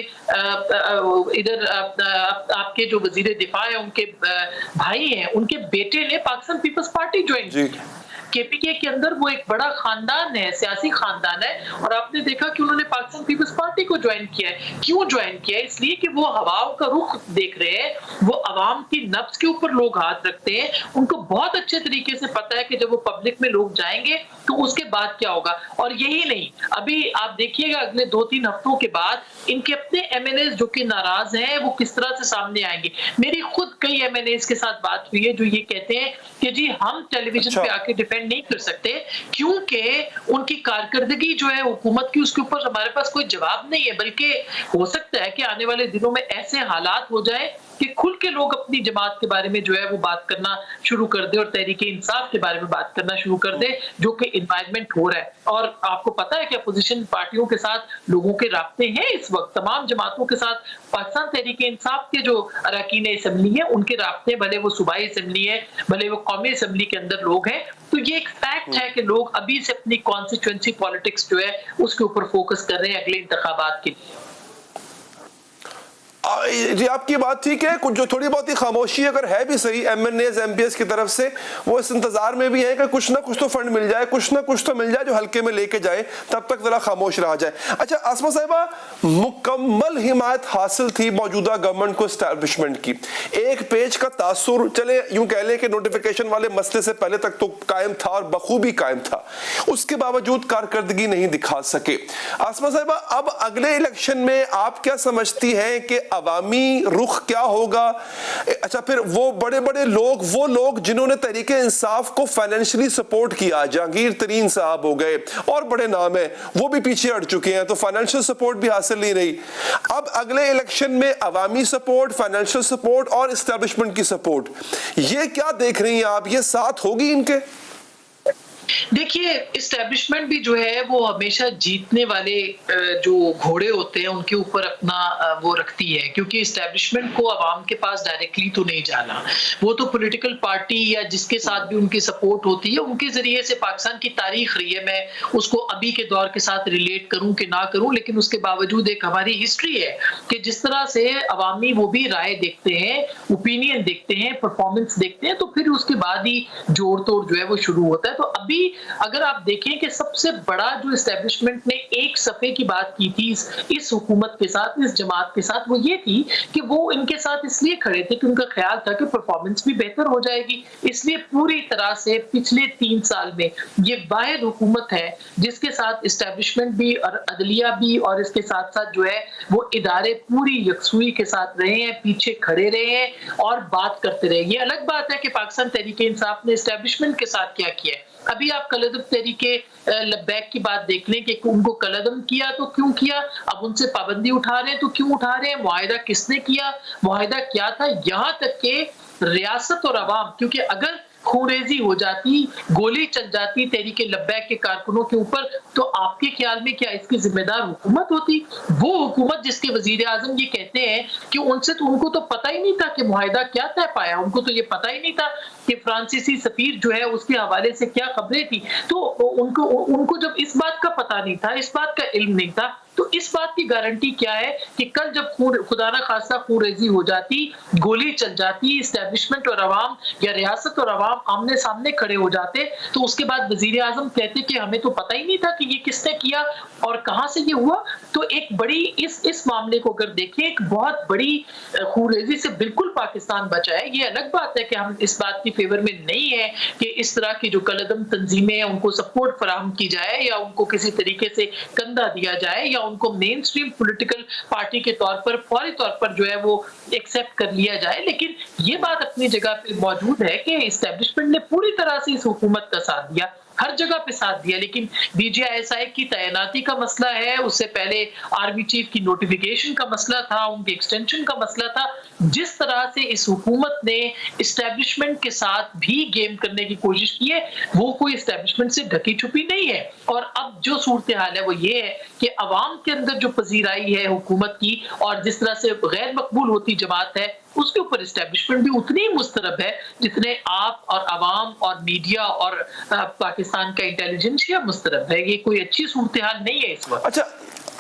इधर आपके जो वजीर दिफा है उनके भाई हैं, उनके बेटे ने पाकिस्तान पीपल्स पार्टी ज्वाइन की। केपीके के अंदर वो एक बड़ा खानदान है, सियासी खानदान है, और आपने देखा कि उन्होंने पाकिस्तान पीपल्स पार्टी को ज्वाइन किया है। क्यों ज्वाइन किया है? इसलिए कि वो हवाओं का रुख देख रहे हैं, वो अवाम की नब्ज के ऊपर लोग हाथ रखते हैं। उनको बहुत अच्छे तरीके से पता है कि जब वो पब्लिक में लोग जाएंगे तो उसके बाद क्या होगा। और यही नहीं, अभी आप देखिएगा अगले 2-3 हफ्तों के बाद इनके अपने एमएनएस जो कि नाराज हैं वो किस तरह से सामने आएंगे। मेरी खुद कई एमएनएस के साथ बात हुई है जो ये कहते हैं कि जी हम टेलीविजन पे आके डिफेंड नहीं कर सकते क्योंकि उनकी कारकर्दगी जो है हुकूमत की, उसके ऊपर हमारे पास कोई जवाब नहीं है। बल्कि हो सकता है कि आने वाले दिनों में ऐसे हालात हो जाए कि खुल के लोग अपनी जमात के बारे में जो है वो बात करना शुरू कर दे और तहरीक इंसाफ के बारे में बात करना शुरू कर दे, जो कि इन्वायरमेंट हो रहा है। और आपको पता है कि अपोजिशन पार्टियों के साथ लोगों के राब्ते हैं इस वक्त, तमाम जमातों के साथ पाकिस्तान तहरीक इंसाफ के जो अरकान असेंबली है उनके राब्ते, भले वो सूबाई असेंबली है, भले वो कौमी असेंबली के अंदर लोग हैं। तो ये एक फैक्ट है कि लोग अभी से अपनी कॉन्स्टिट्यूएंसी पॉलिटिक्स जो है उसके ऊपर फोकस कर रहे हैं अगले इंतखाबात के लिए। जी आपकी बात ठीक है, कुछ जो थोड़ी बहुत ही खामोशी अगर है भी सही एमएनएस एमपीएस की तरफ से, वो इस इंतजार में भी है कि कुछ ना कुछ तो फंड मिल जाए, कुछ ना कुछ तो मिल जाए जो हल्के में लेके जाए, तब तक जरा खामोश रहा जाए। अच्छा आसमा साहिबा, मुकम्मल हिमायत हासिल थी मौजूदा गवर्नमेंट को एस्टैब्लिशमेंट की, एक पेज का तासुर, चले यूं कह लें कि नोटिफिकेशन वाले मसले से पहले तक तो कायम था और बखूबी कायम था, उसके बावजूद कारकर्दगी नहीं दिखा सके। आसमा साहिबा, अब अगले इलेक्शन में आप क्या समझती हैं कि अवामी रुख क्या होगा? अच्छा फिर वो बड़े बड़े लोग, वो लोग जिन्होंने तहरीके इंसाफ को फाइनेंशियली सपोर्ट किया, जहांगीर तरीन साहब हो गए और बड़े नाम है, वो भी पीछे हट चुके हैं, तो फाइनेंशियल सपोर्ट भी हासिल नहीं रही। अब अगले इलेक्शन में अवामी सपोर्ट, फाइनेंशियल सपोर्ट और एस्टैब्लिशमेंट की सपोर्ट, ये क्या देख रही हैं आप? ये साथ होगी इनके? देखिए, इस्टेब्लिशमेंट भी जो है वो हमेशा जीतने वाले जो घोड़े होते हैं उनके ऊपर अपना वो रखती है, क्योंकि इस्टेब्लिशमेंट को आवाम के पास डायरेक्टली तो नहीं जाना, वो तो पॉलिटिकल पार्टी या जिसके साथ भी उनकी सपोर्ट होती है उनके जरिए से पाकिस्तान की तारीख रही है। मैं उसको अभी के दौर के साथ रिलेट करूं कि ना करूं, लेकिन उसके बावजूद एक हमारी हिस्ट्री है कि जिस तरह से अवामी वो भी राय देखते हैं, ओपिनियन देखते हैं, परफॉर्मेंस देखते हैं, तो फिर उसके बाद ही जोड़ तोड़ जो है वो शुरू होता है। तो अभी अगर आप देखें कि सबसे बड़ा जो एस्टेब्लिशमेंट ने एक सफे की बात की थी इस हुकूमत के साथ, इस जमात के साथ, वो ये थी कि वो इनके साथ इसलिए खड़े थे कि उनका ख्याल था कि परफॉर्मेंस भी बेहतर हो जाएगी। इसलिए पूरी तरह से पिछले 3 साल में ये वाहिद हुकूमत है जिसके साथ एस्टेब्लिशमेंट भी और अदलिया भी और इसके साथ साथ जो है वो इदारे पूरी यकसुई के साथ रहे हैं, पीछे खड़े रहे हैं और बात करते रहे। ये अलग बात है कि पाकिस्तान तहरीक इंसाफ ने एस्टेब्लिशमेंट के साथ क्या किया है। अभी आप कलअदम तहरीके लब्बैक की बात देख लें कि उनको कलअदम किया तो क्यों किया, अब उनसे पाबंदी उठा रहे हैं तो क्यों उठा रहे हैं, मुआहिदा किसने किया, मुआहिदा क्या था, यहाँ तक के रियासत और अवाम, क्योंकि अगर खूरेजी हो जाती, गोली चल जाती तहरीके लब्बैक के कारकुनों के ऊपर, तो आपके ख्याल में क्या इसकी जिम्मेदार हुकूमत होती? वो हुकूमत जिसके वजीर आजम ये कहते हैं कि उनको तो पता ही नहीं था कि मुआहिदा क्या तय पाया, उनको तो ये पता ही नहीं था कि फ्रांसीसी सफीर जो है उसके हवाले से क्या खबरें थी। तो उनको जब इस बात का पता नहीं था, इस बात का इल्म नहीं था, तो इस बात की गारंटी क्या है कि कल जब खुदा ना खास्ता खूरेजी हो जाती, गोली चल जाती, एस्टेब्लिशमेंट और अवाम या रियासत और अवाम आमने सामने खड़े हो जाते, तो उसके बाद वजीर आजम कहते कि हमें तो पता ही नहीं था कि ये किसने किया और कहां से ये हुआ। तो एक बड़ी इस मामले को अगर देखें, एक बहुत बड़ी खूरेजी से बिल्कुल पाकिस्तान बचा है। ये अलग बात है कि हम इस बात की फेवर में नहीं है कि इस तरह की जो कलअदम तंजीमें हैं उनको सपोर्ट फराहम की जाए या उनको किसी तरीके से कंधा दिया जाए या उनको मेन स्ट्रीम पॉलिटिकल पार्टी के तौर पर फौरी तौर पर जो है वो एक्सेप्ट कर लिया जाए। लेकिन ये बात अपनी जगह पे मौजूद है कि इस्टेब्लिशमेंट ने पूरी तरह से इस हुकूमत का साथ दिया, हर जगह पे साथ दिया, लेकिन DGISI की तैनाती का मसला है, उससे पहले आर्मी चीफ की नोटिफिकेशन का मसला था, उनके एक्सटेंशन का मसला था। जिस तरह से इस हुकूमत ने इस्टेब्लिशमेंट के साथ भी गेम करने की कोशिश की है, वो कोई इस्टेब्लिशमेंट से ढकी छुपी नहीं है। और अब जो सूरत हाल है वो ये है कि अवाम के अंदर जो पजीराई है हुकूमत की और जिस तरह से गैर मकबूल होती जमात है, उसके ऊपर इस्टेब्लिशमेंट भी उतनी ही मुस्तरब है जितने आप और अवाम और मीडिया और पाकिस्तान का इंटेलिजेंसिया मुस्तरब है। ये कोई अच्छी सूरत हाल नहीं है इस वक्त। अच्छा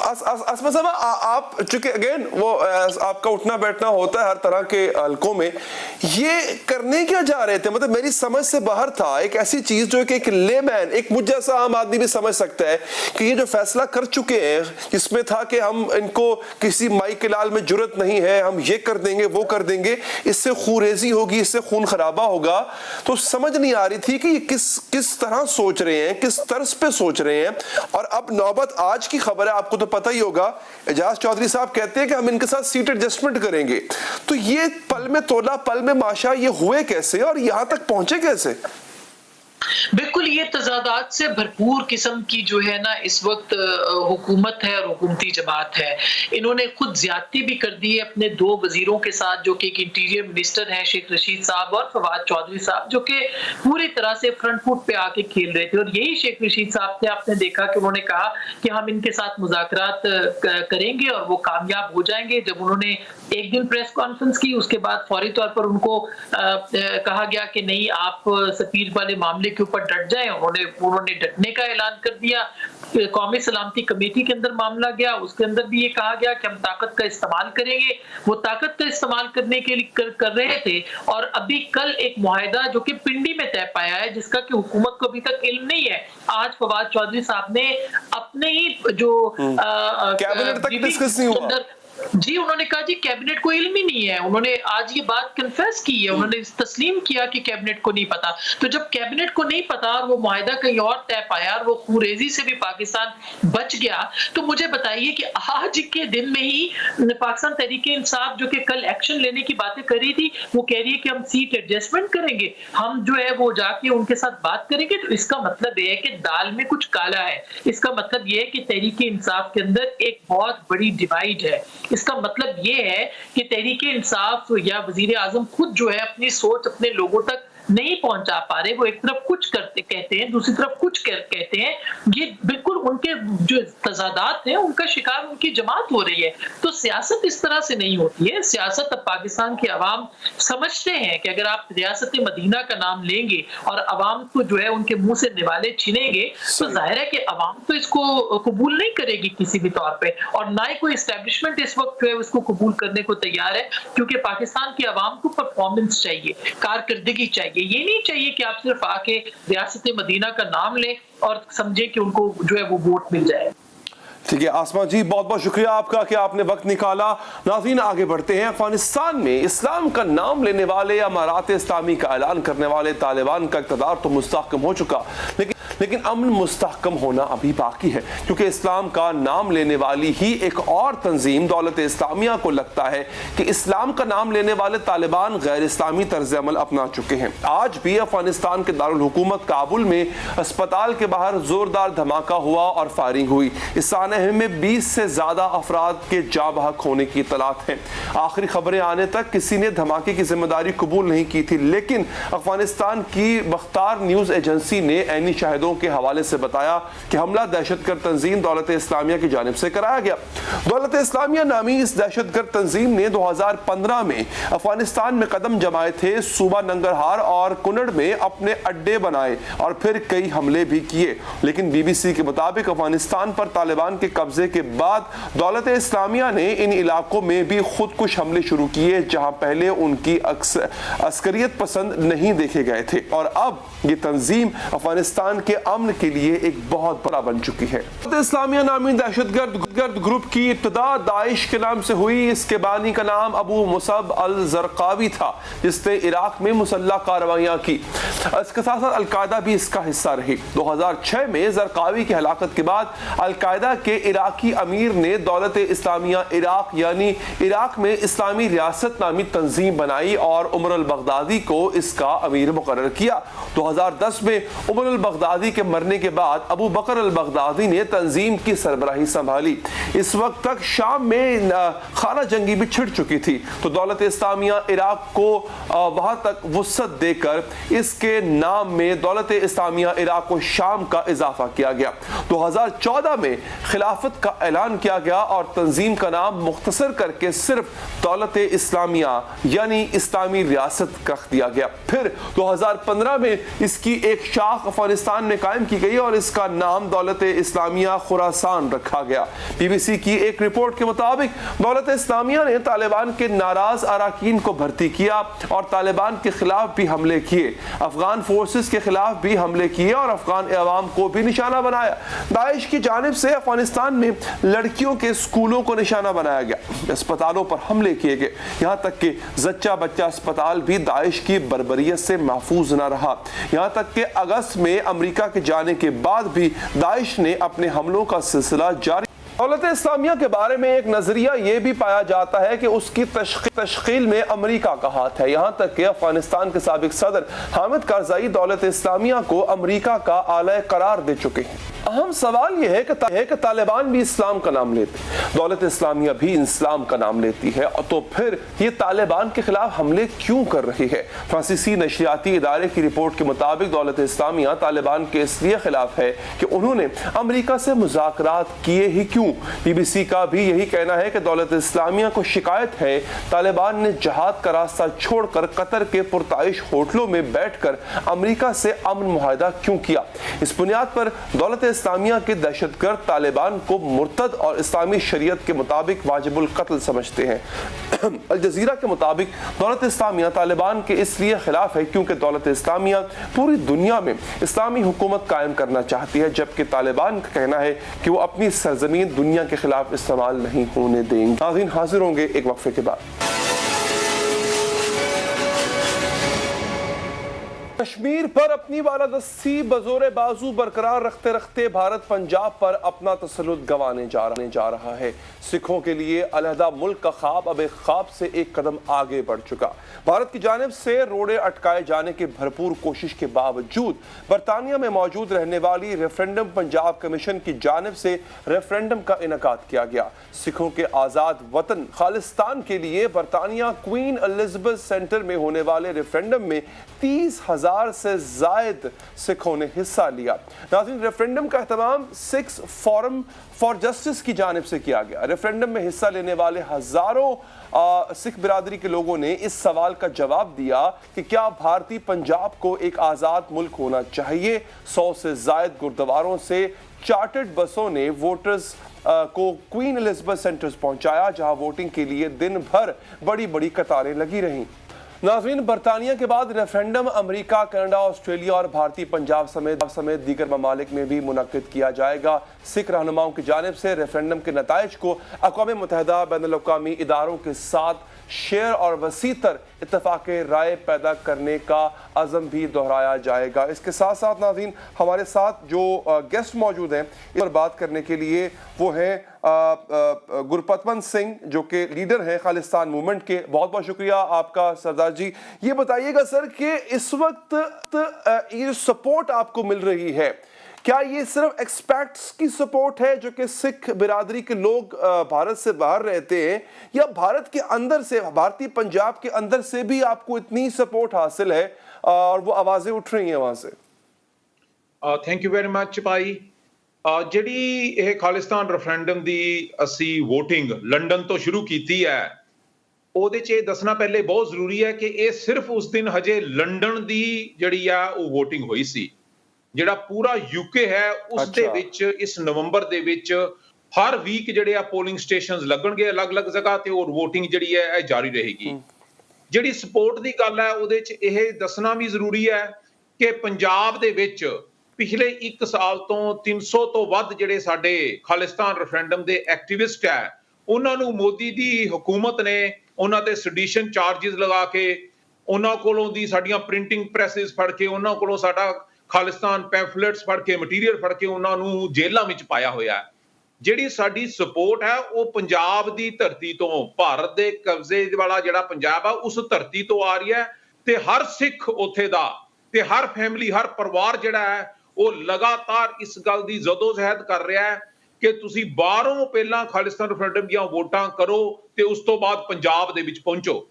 असमा साहब, आप चूंकि अगेन वो आपका उठना बैठना होता है हर तरह के हलकों में, ये करने क्या जा रहे थे? मतलब मेरी समझ से बाहर था। एक ऐसी चीज जो कि एक लेमैन, एक मुझ जैसा आम आदमी भी समझ सकता है कि ये जो फैसला कर चुके हैं, जिसमें था कि हम इनको किसी माई के लाल में जुर्रत नहीं है, हम ये कर देंगे वो कर देंगे, इससे खूरेजी होगी, इससे खून खराबा होगा, तो समझ नहीं आ रही थी कि ये किस तरह सोच रहे हैं, किस तर्ज पे सोच रहे हैं। और अब नौबत आज की खबर है, आपको तो पता ही होगा, एजाज चौधरी साहब कहते हैं कि हम इनके साथ सीट एडजस्टमेंट करेंगे। तो ये पल में तोला पल में माशा, ये हुए कैसे और यहां तक पहुंचे कैसे? बिल्कुल, ये तजादात से भरपूर किस्म की जो है ना इस वक्त हुकूमत है और हुकूमती जमात है। इन्होंने खुद ज्यादती भी कर दी है अपने दो वजीरों के साथ, जो कि एक इंटीरियर मिनिस्टर हैं शेख रशीद साहब और फवाद चौधरी साहब, जो कि पूरी तरह से फ्रंट फुट पे आके खेल रहे थे। और यही शेख रशीद साहब थे, आपने देखा कि उन्होंने कहा कि हम इनके साथ मुज़ाकरात करेंगे और वो कामयाब हो जाएंगे। जब उन्होंने एक दिन प्रेस कॉन्फ्रेंस की, उसके बाद फौरी तौर पर उनको कहा गया कि नहीं, आप सफीर वाले मामले के ऊपर डट जाएं। उन्होंने डटने का ऐलान कर दिया। कौमी सलामती कमेटी के अंदर मामला गया, उसके अंदर भी ये कहा गया कि हम ताकत का इस्तेमाल करेंगे। वो ताकत का इस्तेमाल करने के लिए कर रहे थे। और अभी कल एक मुआहिदा जो कि पिंडी में तय पाया है, जिसका कि हुकूमत को अभी तक इल्म नहीं है। आज फवाद चौधरी साहब ने अपने ही जो कैबिनेट तक डिस्कस नहीं हुआ जी, उन्होंने कहा जी कैबिनेट को इल्म ही नहीं है। उन्होंने आज ये बात कन्फेस की है, उन्होंने तस्लीम किया कि कैबिनेट को नहीं पता। तो जब कैबिनेट को नहीं पता और वो मुआहिदा कहीं और तय पाया और वो खूरेजी से भी पाकिस्तान बच गया, तो मुझे बताइए कि आज के दिन में ही पाकिस्तान तहरीके इंसाफ जो कि कल एक्शन लेने की बातें कर रही थी, वो कह रही है कि हम सीट एडजस्टमेंट करेंगे, हम जो है वो जाके उनके साथ बात करेंगे। तो इसका मतलब ये है कि दाल में कुछ काला है। इसका मतलब ये है कि तहरीके इंसाफ के अंदर एक बहुत बड़ी डिवाइड है। इसका मतलब ये है कि तहरीके इंसाफ या वजीर आजम खुद जो है अपनी सोच अपने लोगों तक नहीं पहुंचा पा रहे। वो एक तरफ कुछ कहते हैं, दूसरी तरफ कुछ कहते हैं। ये बिल्कुल उनके जो तजादात हैं उनका शिकार उनकी जमात हो रही है। तो सियासत इस तरह से नहीं होती है। सियासत अब पाकिस्तान के अवाम समझते हैं कि अगर आप रियासत मदीना का नाम लेंगे और अवाम को जो है उनके मुंह से निवाले छीनेंगे, तो जाहिर है कि अवाम तो इसको कबूल नहीं करेगी किसी भी तौर पर। और ना ही कोई एस्टेब्लिशमेंट इस वक्त जो है उसको कबूल करने को तैयार है, क्योंकि पाकिस्तान की अवाम को परफॉर्मेंस चाहिए, कारकर्दगी चाहिए। ये नहीं चाहिए कि आप सिर्फ आके रियासत मदीना का नाम लें और समझे कि उनको जो है वो वोट मिल जाए। ठीक है आसमा जी, बहुत बहुत शुक्रिया आपका कि आपने वक्त निकाला। नाज़रीन, आगे बढ़ते हैं। अफगानिस्तान में इस्लाम का नाम लेने वाले, अमारात इस्लामी का ऐलान करने वाले तालिबान का इक़्तिदार तो मुस्तहकम हो चुका, लेकिन अमन मुस्तहकम होना अभी बाकी है, क्योंकि इस्लाम का नाम लेने वाली ही एक और तंजीम दौलत इस्लामिया को लगता है कि इस्लाम का नाम लेने वाले तालिबान गैर इस्लामी तर्ज अमल अपना चुके हैं। आज भी अफगानिस्तान के दारुल हुकूमत काबुल में अस्पताल के बाहर जोरदार धमाका हुआ और फायरिंग हुई। इस सानहे में 20 से ज्यादा अफराद के जाँ बहक होने की इतलात है। आखिरी खबरें आने तक किसी ने धमाके की जिम्मेदारी कबूल नहीं की थी, लेकिन अफगानिस्तान की बख्तार न्यूज एजेंसी ने ऐनी शाहिदों के हवाले से बताया कि हमला दहशतगर्द तंजीम दौलत इस्लामिया की जानिब से कराया गया। दौलत इस्लामिया नामी इस दहशतगर्द तंजीम ने 2015 में अफगानिस्तान में कदम जमाए थे। सूबा नंगरहार और कुनड़ में अपने अड्डे बनाए और फिर कई हमले भी किए, लेकिन BBC के मुताबिक अफगानिस्तान पर तालिबान के कब्जे के बाद दौलत इस्लामिया ने इन इलाकों में भी खुदकुश हमले शुरू किए, जहां पहले उनकी अस्करियत पसंद नहीं देखे गए थे। और अब ये तंजीम अफगानिस्तान के के अमन के लिए एक बहुत बड़ा बन चुकी है। इस्लामिया नामी दहशतगर्द ग्रुप की इब्तिदा दाइश के नाम से हुई। इसके बानी का नाम अबू मुसब अल जरकावी था, जिसने इराक में मुसल्लह कार्रवाइयां की। इसके साथ साथ अलकायदा भी इसका हिस्सा रही। 2006 में जरकावी की हलाकत के बाद अलकायदा के इराकी अमीर ने दौलत इस्लामिया इराक यानी इराक में इस्लामी रियासत नामी तंजीम बनाई और उमर अल बगदादी को इसका अमीर मुकर्रर किया। 2010 में उमर अल बगदादी के मरने के बाद अबू बकर अल बगदादी ने तंजीम की सरबराही संभाली। इस वक्त तक शाम में खाना जंगी भी छिड़ चुकी थी, तो दौलत इस्लामिया इराक को वहां तक वुसअत देकर इसके नाम में दौलत इस्लामिया इराक को शाम का इजाफा किया गया। 2014 में खिलाफत का ऐलान किया गया और तंजीम का नाम मुख्तसर करके सिर्फ दौलत इस्लामिया यानी इस्लामी रियासत रख दिया गया। फिर 2015 में इसकी एक शाख अफगानिस्तान में कायम की गई और इसका नाम दौलत इस्लामिया खुरासान रखा गया। बीबीसी की एक रिपोर्ट के मुताबिक दौलत इस्लामिया ने तालिबान के नाराज अराकीन को भर्ती किया और तालिबान के खिलाफ भी हमले किए, अफगान फोर्सेस के खिलाफ भी हमले किए और अफगान अवाम को भी निशाना बनाया। दाइश की जानिब से अफगानिस्तान में लड़कियों के स्कूलों को निशाना बनाया गया, अस्पतालों पर हमले किए गए, यहाँ तक कि जच्चा बच्चा अस्पताल भी दाइश की बर्बरियत से महफूज न रहा। यहाँ तक कि अगस्त में अमेरिका के जाने के बाद भी दाइश ने अपने हमलों का सिलसिला जारी। दौलत इस्लामिया के बारे में एक नजरिया ये भी पाया जाता है कि उसकी तश्कील में अमेरिका का हाथ है। यहाँ तक कि अफगानिस्तान के साबिक सदर हामिद करज़ई दौलत इस्लामिया को अमेरिका का आला करार दे चुके हैं। अहम सवाल यह है कि तालिबान भी इस्लाम का नाम लेते, दौलत इस्लामिया भी इस्लाम का नाम लेती है, तो फिर ये तालिबान के खिलाफ हमले क्यों कर रही है? फ्रांसीसी नशरियाती इदारे की रिपोर्ट के मुताबिक दौलत इस्लामिया तालिबान के इसलिए खिलाफ है कि उन्होंने अमेरिका से मुज़ाकरात किए ही क्यों। बीबीसी का भी यही कहना है कि दौलत इस्लामिया को शिकायत है तालिबान ने जहाद का रास्ता छोड़कर कतर के पुरताइश होटलों में बैठकर अमेरिका से अमन मुआहदा क्यों किया। इस बुनियाद पर दौलत इस्लामिया के दहशतगर्द तालिबान को मुर्तद और इस्लामी शरीयत के मुताबिक वाजिबुल कत्ल समझते हैं। अल जजीरा के मुताबिक दौलत इस्लामिया तालिबान के इसलिए खिलाफ है क्योंकि दौलत इस्लामिया पूरी दुनिया में इस्लामी हुकूमत कायम करना चाहती है, जबकि तालिबान का कहना है कि वो अपनी सरजमीन दुनिया के खिलाफ इस्तेमाल नहीं होने देंगे। नाज़रीन, हाजिर होंगे एक वक्फे के बाद। कश्मीर पर अपनी बालादस्ती बजोरे बाजू बरकरार रखते रखते भारत पंजाब पर अपना तसल्लुत गंवाने जा रहा है। सिखों के लिए अलहदा मुल्क का ख्वाब अब एक ख्वाब से एक कदम आगे बढ़ चुका। भारत की जानिब से रोड़े अटकाए जाने की भरपूर कोशिश के बावजूद बरतानिया में मौजूद रहने वाली रेफरेंडम पंजाब कमीशन की जानिब से रेफरेंडम का इनकाद किया गया। सिखों के आज़ाद वतन खालिस्तान के लिए बरतानिया क्वीन एलिजाबेथ सेंटर में होने वाले रेफरेंडम में 30,000 से जायद सिखों ने हिस्सा लिया। नाज़रीन, रेफरेंडम का एहतमाम सिक्स फोरम फॉर जस्टिस की जानिब से किया गया। रेफरेंडम में हिस्सा लेने वाले हजारों सिख बिरादरी के लोगों ने इस सवाल का जवाब दिया कि क्या भारतीय पंजाब को एक आज़ाद मुल्क होना चाहिए। 100 से जायद गुरुद्वारों से चार्टर्ड बसों ने वोटर्स को क्वीन एलिजाबेथ सेंटर्स पहुंचाया, जहां वोटिंग के लिए दिन भर बड़ी बड़ी कतारें लगी रहीं। नाज़रीन, बरतानिया के बाद रेफरेंडम अमेरिका, कनाडा, ऑस्ट्रेलिया और भारतीय पंजाब समेत दीगर ममालिक में भी मुनक्किद किया जाएगा। सिख रहनुमाओं की जानिब से रेफरेंडम के नताइज को अक़वाम मुत्तहिदा बैनुल-अक़वामी इदारों के साथ शेयर और वसीतर इत्तफ़ाक़ राय पैदा करने का अज़म भी दोहराया जाएगा। इसके साथ साथ नाज़रीन, हमारे साथ जो गेस्ट मौजूद हैं इस पर बात करने के लिए वो हैं गुरपतवंत सिंह, जो कि लीडर हैं खालिस्तान मूवमेंट के। बहुत बहुत शुक्रिया आपका सरदार जी। ये बताइएगा सर कि इस वक्त ये सपोर्ट आपको मिल रही है, क्या ये सिर्फ एक्सपर्ट्स की सपोर्ट है जो कि सिख बिरादरी के लोग भारत से बाहर रहते हैं, या भारत के अंदर से, भारतीय पंजाब के अंदर से भी आपको इतनी सपोर्ट हासिल है और वो आवाजें उठ रही हैं वहां से? थैंक यू वेरी मच भाई। ਜਿਹੜੀ ਇਹ ਖਾਲਿਸਤਾਨ ਰੈਫਰੈਂਡਮ ਦੀ ਅਸੀਂ ਵੋਟਿੰਗ ਲੰਡਨ ਤੋਂ ਸ਼ੁਰੂ ਕੀਤੀ ਹੈ, ਉਹਦੇ 'ਚ ਇਹ ਦੱਸਣਾ ਪਹਿਲੇ ਬਹੁਤ ਜ਼ਰੂਰੀ ਹੈ ਕਿ ਇਹ ਸਿਰਫ ਉਸ ਦਿਨ ਹਜੇ ਲੰਡਨ ਦੀ ਜਿਹੜੀ ਆ ਉਹ ਵੋਟਿੰਗ ਹੋਈ ਸੀ। ਜਿਹੜਾ ਪੂਰਾ ਯੂਕੇ ਹੈ ਉਸ ਦੇ ਵਿੱਚ ਇਸ ਨਵੰਬਰ ਦੇ ਵਿੱਚ ਹਰ ਵੀਕ ਜਿਹੜੇ ਆ ਪੋਲਿੰਗ ਸਟੇਸ਼ਨਸ ਲੱਗਣਗੇ ਅਲੱਗ-ਅਲੱਗ ਜਗ੍ਹਾ ਤੇ, ਔਰ ਵੋਟਿੰਗ ਜਿਹੜੀ ਹੈ ਇਹ ਜਾਰੀ ਰਹੇਗੀ। ਜਿਹੜੀ ਸਪੋਰਟ ਦੀ ਗੱਲ ਹੈ ਉਹਦੇ 'ਚ ਇਹ ਦੱਸਣਾ ਵੀ ਜ਼ਰੂਰੀ ਹੈ ਕਿ ਪੰਜਾਬ ਦੇ ਵਿੱਚ ਪਿਛਲੇ 1 ਸਾਲ ਤੋਂ 300 ਤੋਂ ਵੱਧ ਜਿਹੜੇ ਸਾਡੇ ਖਾਲਿਸਤਾਨ ਰੈਫਰੈਂਡਮ ਦੇ ਐਕਟਿਵਿਸਟ ਹੈ, ਉਹਨਾਂ ਨੂੰ ਮੋਦੀ ਦੀ ਹਕੂਮਤ ਨੇ ਉਹਨਾਂ ਤੇ ਸੈਡੀਸ਼ਨ ਚਾਰजेस ਲਗਾ ਕੇ, ਉਹਨਾਂ ਕੋਲੋਂ ਦੀ ਸਾਡੀਆਂ ਪ੍ਰਿੰਟਿੰਗ ਪ੍ਰੈਸਿਸ ਫੜ ਕੇ, ਉਹਨਾਂ ਕੋਲੋਂ ਸਾਡਾ ਖਾਲਿਸਤਾਨ ਪੈਂਫਲੇਟਸ ਫੜ ਕੇ, ਮਟੀਰੀਅਲ ਫੜ ਕੇ ਉਹਨਾਂ ਨੂੰ ਜੇਲ੍ਹਾਂ ਵਿੱਚ ਪਾਇਆ ਹੋਇਆ ਹੈ। ਜਿਹੜੀ ਸਾਡੀ ਸਪੋਰਟ ਹੈ ਉਹ ਪੰਜਾਬ ਦੀ ਧਰਤੀ ਤੋਂ, ਭਾਰਤ ਦੇ ਕਬਜ਼ੇ ਵਾਲਾ ਜਿਹੜਾ ਪੰਜਾਬ ਆ ਉਸ ਧਰਤੀ ਤੋਂ ਆ ਰਹੀ ਹੈ, ਤੇ ਹਰ ਸਿੱਖ ਉੱਥੇ ਦਾ ਤੇ ਹਰ ਫੈਮਿਲੀ, ਹਰ ਪਰਿਵਾਰ ਜਿਹੜਾ ਹੈ ਉਹ ਲਗਾਤਾਰ ਇਸ ਗੱਲ ਦੀ ਜ਼ਦੋਜ਼ਹਿਦ ਕਰ ਰਿਹਾ ਹੈ ਕਿ ਤੁਸੀਂ ਬਾਹਰੋਂ ਪਹਿਲਾਂ ਖਾਲਿਸਤਾਨ ਰੈਫਰੈਂਡਮ ਦੀਆਂ ਵੋਟਾਂ ਕਰੋ ਤੇ ਉਸ ਤੋਂ ਬਾਅਦ ਪੰਜਾਬ ਦੇ ਵਿੱਚ ਪਹੁੰਚੋ।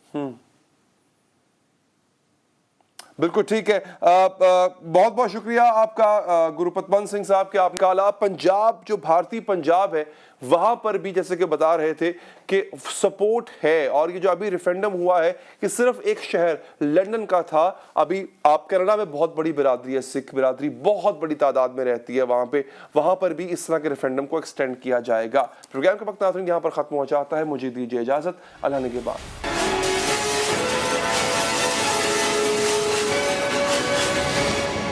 बिल्कुल ठीक है। बहुत बहुत शुक्रिया आपका गुरुपतवंत सिंह साहब के आपने कहा पंजाब जो भारतीय पंजाब है वहां पर भी जैसे कि बता रहे थे कि सपोर्ट है, और ये जो अभी रेफरेंडम हुआ है कि सिर्फ एक शहर लंदन का था। अभी आप कनाडा में बहुत बड़ी बिरादरी है, सिख बिरादरी बहुत बड़ी तादाद में रहती है वहां पर भी इस तरह के रेफरेंडम को एक्सटेंड किया जाएगा। प्रोग्राम का वक्त नाज़रीन यहाँ पर खत्म हो जाता है, मुझे दीजिए इजाजत, अल्लाह ने के बाद।